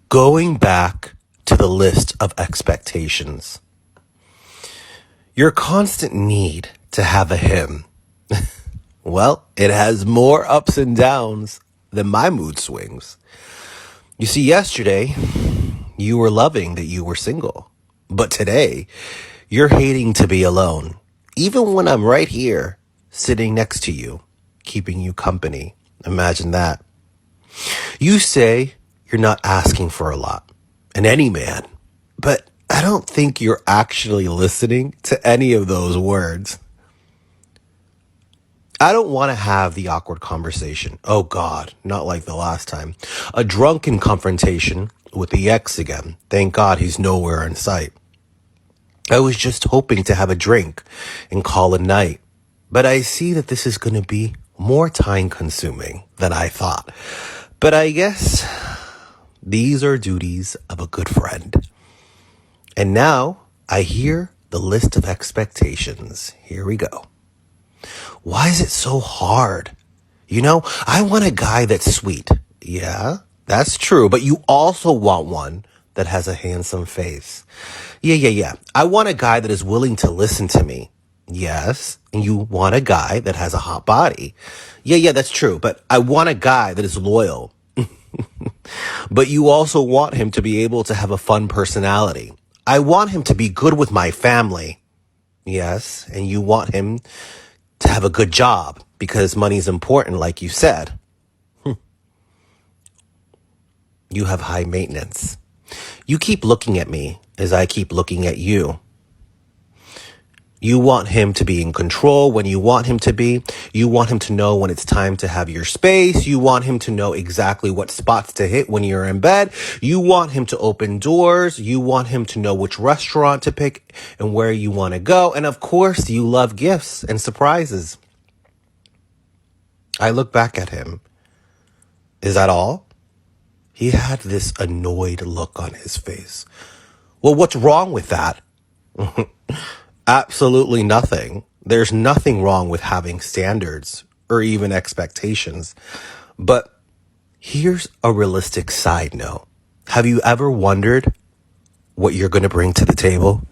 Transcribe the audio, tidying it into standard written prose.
Going back to the list of expectations, your constant need to have a him, well, it has more ups and downs than my mood swings. You see, yesterday, you were loving that you were single. But today, you're hating to be alone. Even when I'm right here, sitting next to you, keeping you company. Imagine that. You say you're not asking for a lot, and any man, but I don't think you're actually listening to any of those words. I don't want to have the awkward conversation. Oh God, not like the last time. A drunken confrontation with the ex again. Thank God he's nowhere in sight. I was just hoping to have a drink and call a night. But I see that this is going to be more time consuming than I thought. But I guess these are duties of a good friend. And now I hear the list of expectations. Here we go. Why is it so hard? I want a guy that's sweet. Yeah, that's true. But you also want one that has a handsome face. Yeah. I want a guy that is willing to listen to me. Yes. And you want a guy that has a hot body. Yeah, that's true. But I want a guy that is loyal. But you also want him to be able to have a fun personality. I want him to be good with my family. Yes. And you want him to have a good job because money's important, like you said. You have high maintenance. You keep looking at me as I keep looking at you. You want him to be in control when you want him to be. You want him to know when it's time to have your space. You want him to know exactly what spots to hit when you're in bed. You want him to open doors. You want him to know which restaurant to pick and where you want to go. And of course, you love gifts and surprises. I look back at him. Is that all? He had this annoyed look on his face. Well, what's wrong with that? Absolutely nothing. There's nothing wrong with having standards or even expectations. But here's a realistic side note. Have you ever wondered what you're going to bring to the table?